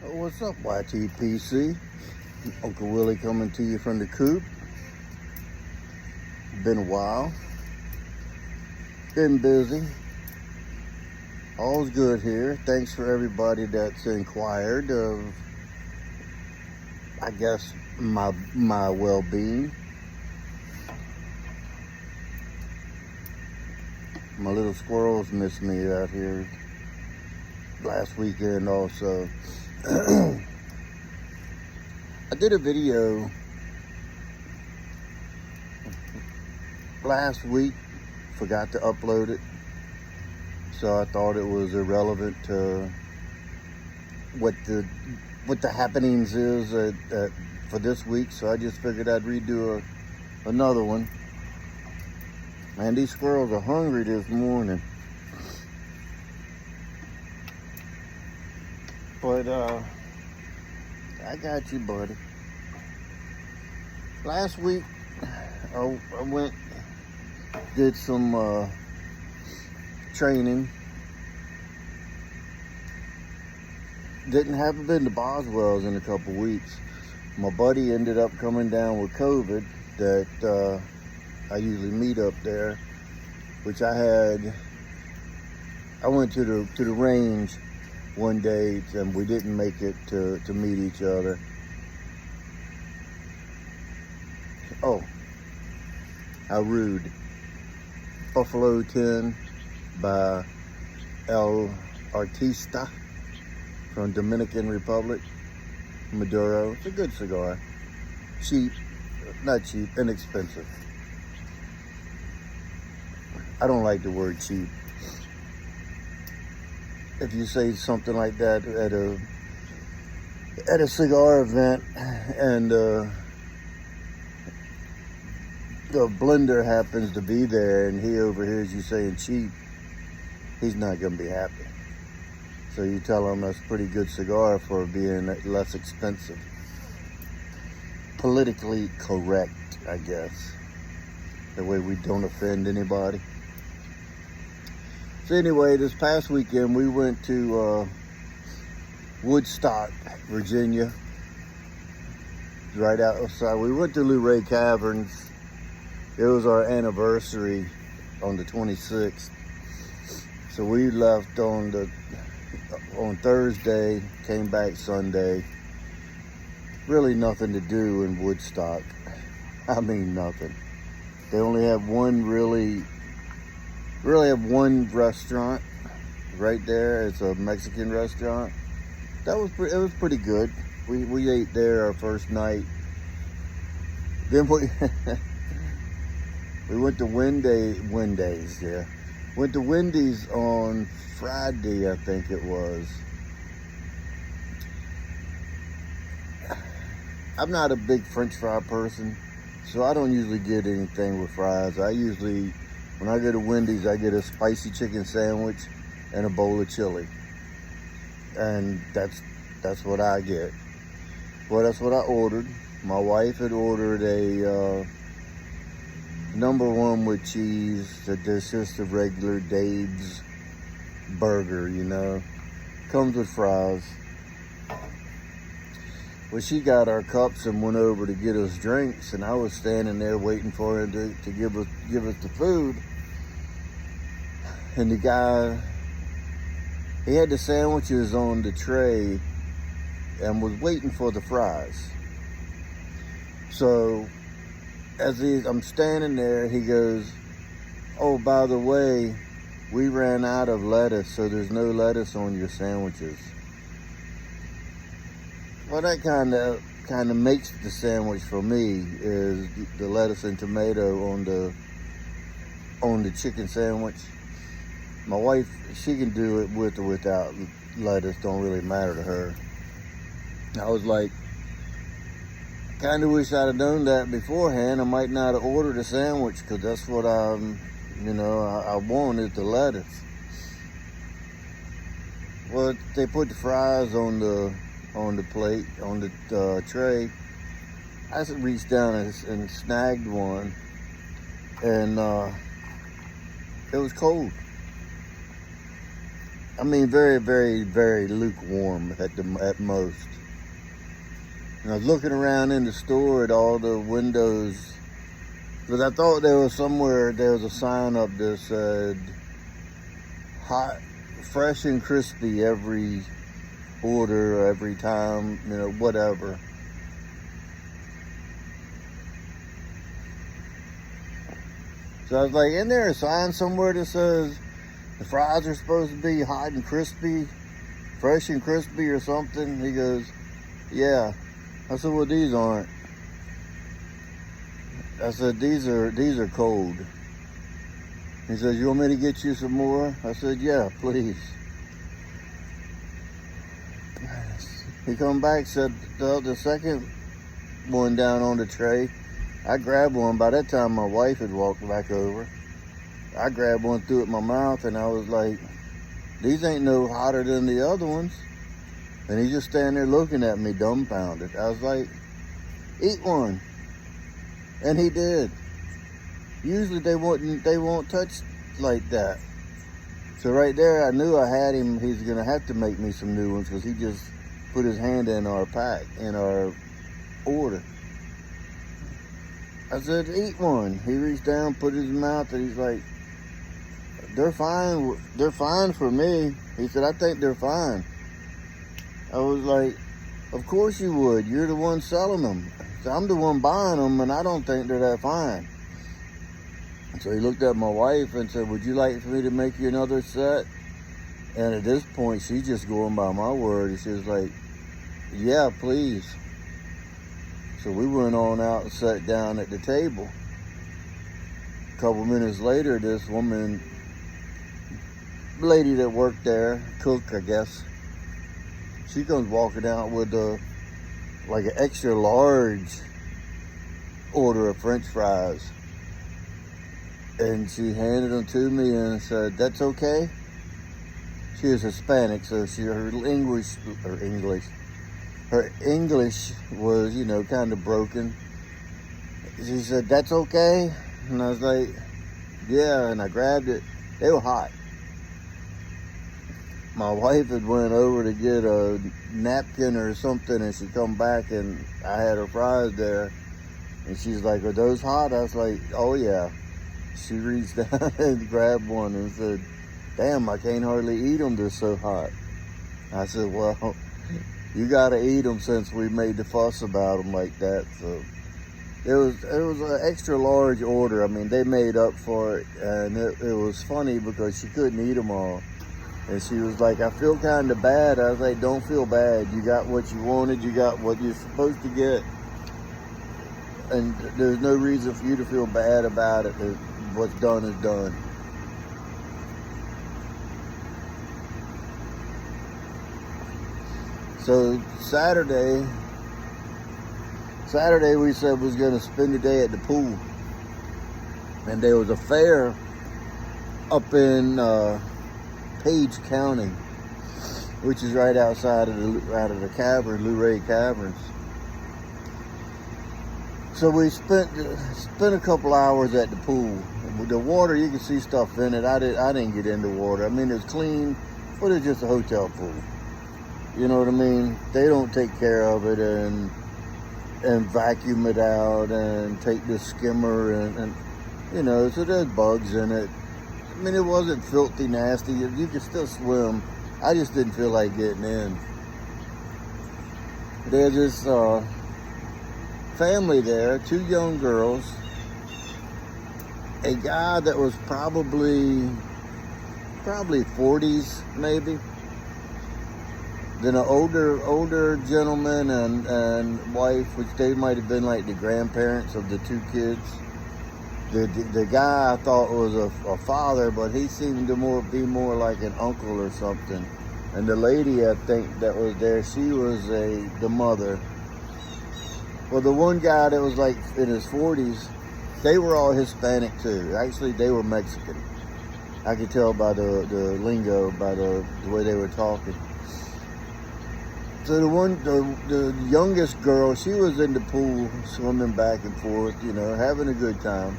Oh, what's up, YTPC? Uncle Willie coming to you from the coop. Been a while. Been busy. All's good here. Thanks for everybody that's inquired of, I guess, my well-being. My little squirrels miss me out here last weekend also. I did a video last week, forgot to upload it, so I thought it was irrelevant to what the happenings is for this week, so I just figured I'd redo another one. Man, these squirrels are hungry this morning. But I got you, buddy. Last week I went, did some training. Haven't been to Boswell's in a couple weeks. My buddy ended up coming down with COVID that I usually meet up there, which I went to the range one day and we didn't make it to meet each other. Oh, how rude. Buffalo 10 by El Artista from Dominican Republic, Maduro. It's a good cigar. Cheap, not cheap, inexpensive. I don't like the word cheap. If you say something like that at a cigar event and the blender happens to be there and he overhears you saying cheap, he's not gonna be happy. So you tell him that's a pretty good cigar for being less expensive. Politically correct, I guess. That way we don't offend anybody. So anyway, this past weekend we went to Woodstock, Virginia. Right outside. We went to Luray Caverns. It was our anniversary on the 26th. So we left on Thursday, came back Sunday. Really nothing to do in Woodstock. I mean nothing. They only have really have one restaurant right there. It's a Mexican restaurant. It was pretty good. We ate there our first night. Then we went to Wendy's, yeah. Went to Wendy's on Friday, I think it was. I'm not a big French fry person, so I don't usually get anything with fries. When I go to Wendy's, I get a spicy chicken sandwich and a bowl of chili. And that's what I get. Well, that's what I ordered. My wife had ordered a #1 with cheese. That's just a regular Dave's burger, you know. Comes with fries. Well, she got our cups and went over to get us drinks, and I was standing there waiting for her to give us the food. And the guy, he had the sandwiches on the tray and was waiting for the fries. So I'm standing there, he goes, "Oh, by the way, we ran out of lettuce, so there's no lettuce on your sandwiches." Well, that kind of makes the sandwich for me, is the lettuce and tomato on the chicken sandwich. My wife, she can do it with or without lettuce, don't really matter to her. I was like, kind of wish I'd have known that beforehand. I might not have ordered a sandwich, because that's what I want is the lettuce. Well, they put the fries on the plate, on the tray. I just reached down and snagged one, and it was cold. I mean, very, very, very lukewarm at most. And I was looking around in the store at all the windows, because I thought there was a sign up that said hot, fresh and crispy every order, every time, whatever. So I was like, isn't there a sign somewhere that says the fries are supposed to be hot and crispy, fresh and crispy or something? He goes, yeah. I said, well, these aren't. I said, these are cold. He says, you want me to get you some more? I said, yeah, please. He come back, said the second one down on the tray. I grabbed one. By that time, my wife had walked back over. I grabbed one, threw it in my mouth, and I was like, these ain't no hotter than the other ones. And he's just standing there looking at me, dumbfounded. I was like, eat one. And he did. Usually they won't touch like that. So right there, I knew I had him. He's gonna have to make me some new ones, because he just put his hand in our order. I said, eat one. He reached down, put it in his mouth, and he's like, they're fine for me. He said, I think they're fine. I was like, of course you would. You're the one selling them. So I'm the one buying them, and I don't think they're that fine. So he looked at my wife and said, would you like for me to make you another set? And at this point, she's just going by my word. And she was like, yeah, please. So we went on out and sat down at the table. A couple minutes later, this lady that worked there, cook, I guess, she comes walking out with like an extra large order of French fries. And she handed them to me and said, that's okay? She was Hispanic, so her English was, kind of broken. She said, that's okay? And I was like, yeah, and I grabbed it. They were hot. My wife had went over to get a napkin or something, and she come back, and I had her fries there. And she's like, are those hot? I was like, oh yeah. She reached down and grabbed one and said, damn, I can't hardly eat them, they're so hot. I said, well, you gotta eat them since we made the fuss about them like that. So it was an extra large order. I mean, they made up for it, and it was funny because she couldn't eat them all. And she was like, I feel kind of bad. I was like, don't feel bad. You got what you wanted. You got what you're supposed to get. And there's no reason for you to feel bad about it. What's done is done. So Saturday we said we was going to spend the day at the pool. And there was a fair up in Page County, which is right outside of the cavern, Luray Caverns. So we spent a couple hours at the pool. With the water, you can see stuff in it. I didn't get into water. I mean, it's clean, but it's just a hotel pool. You know what I mean? They don't take care of it and vacuum it out and take the skimmer and so there's bugs in it. I mean, it wasn't filthy nasty. You could still swim. I just didn't feel like getting in. There's this family there, 2 young girls, a guy that was probably 40s maybe, then an older gentleman and wife, which they might have been like the grandparents of the 2 kids. The guy I thought was a father, but he seemed to be more like an uncle or something. And the lady, I think, that was there, she was the mother. Well, the one guy that was like in his 40s, they were all Hispanic too. Actually, they were Mexican. I could tell by the lingo, by the way they were talking. So the youngest girl, she was in the pool swimming back and forth, having a good time.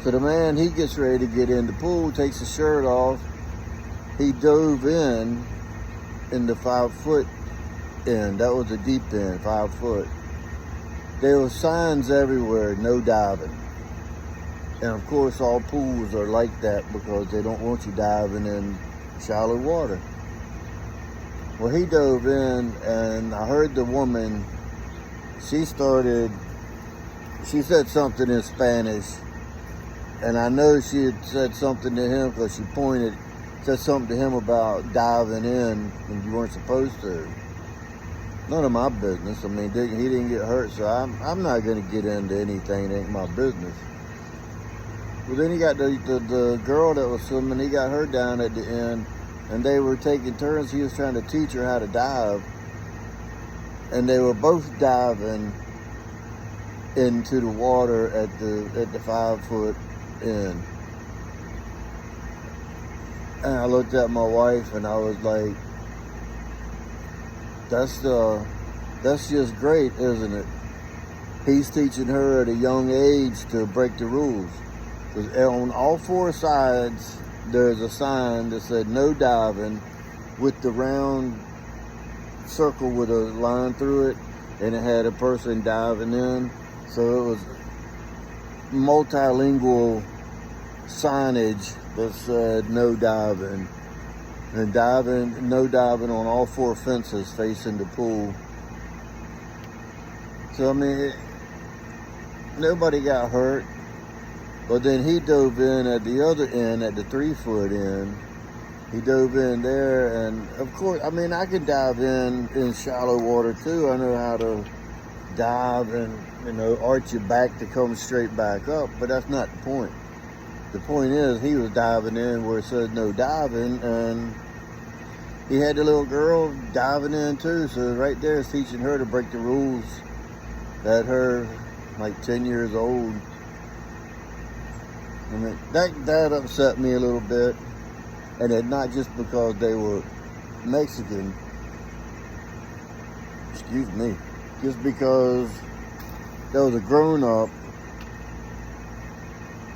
So the man, he gets ready to get in the pool, takes his shirt off, he dove in the 5 foot end. That was the deep end, 5 foot. There were signs everywhere, no diving. And of course, all pools are like that because they don't want you diving in shallow water. Well, he dove in, and I heard the woman, she said something in Spanish, and I know she had said something to him because she said something to him about diving in when you weren't supposed to. None of my business. I mean, he didn't get hurt, so I'm not going to get into anything that ain't my business. Well, then he got the girl that was swimming, he got her down at the end, and they were taking turns. He was trying to teach her how to dive, and they were both diving into the water at the 5 foot end. And I looked at my wife and I was like, that's just great, isn't it? He's teaching her at a young age to break the rules. Because on all 4 sides, there's a sign that said no diving with the round circle with a line through it, and it had a person diving in. So it was multilingual signage that said no diving. And no diving on all 4 fences facing the pool. So I mean, nobody got hurt. But then he dove in at the other end, at the 3 foot end. He dove in there, and of course, I mean, I can dive in shallow water too. I know how to dive and, arch your back to come straight back up, but that's not the point. The point is, he was diving in where it said no diving, and he had the little girl diving in too. So right there is teaching her to break the rules at her, like 10 years old. I mean, that upset me a little bit, and it not just because they were Mexican, excuse me, just because there was a grown-up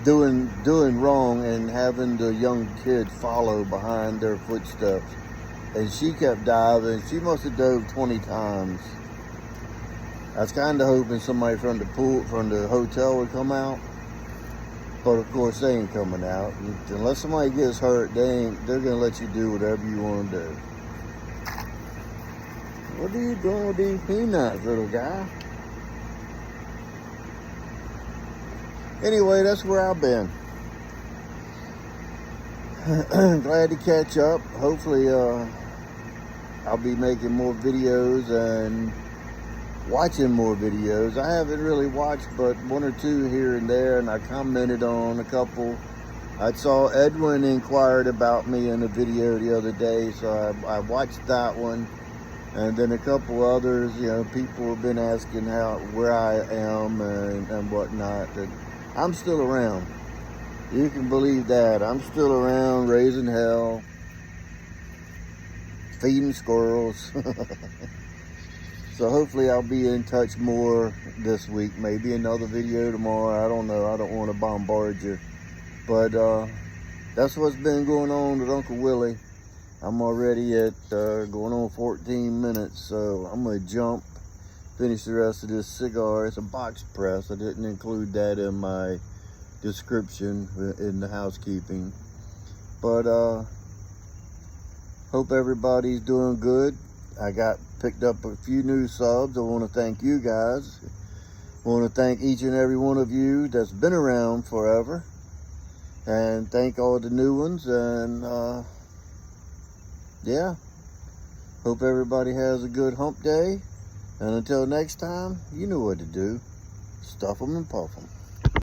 doing wrong and having the young kid follow behind their footsteps, and she kept diving. She must have dove 20 times. I was kind of hoping somebody from the hotel would come out. But of course, they ain't coming out. Unless somebody gets hurt, they're gonna let you do whatever you want to do. What are you doing with these peanuts, little guy? Anyway, that's where I've been. Glad to catch up. Hopefully, I'll be making more videos and watching more videos. I haven't really watched but 1 or 2 here and there, and I commented on a couple. I saw Edwin inquired about me in a video the other day, so I watched that one, and then a couple others. People have been asking where I am and whatnot. And I'm still around. You can believe that. I'm still around, raising hell, feeding squirrels. So hopefully I'll be in touch more this week. Maybe another video tomorrow. I don't know. I don't want to bombard you. But that's what's been going on with Uncle Willie. I'm already at going on 14 minutes. So I'm going to jump, finish the rest of this cigar. It's a box press. I didn't include that in my description in the housekeeping. But hope everybody's doing good. I picked up a few new subs. I want to thank you guys. I want to thank each and every one of you that's been around forever. And thank all the new ones. And yeah, hope everybody has a good hump day. And until next time, you know what to do. Stuff them and puff them.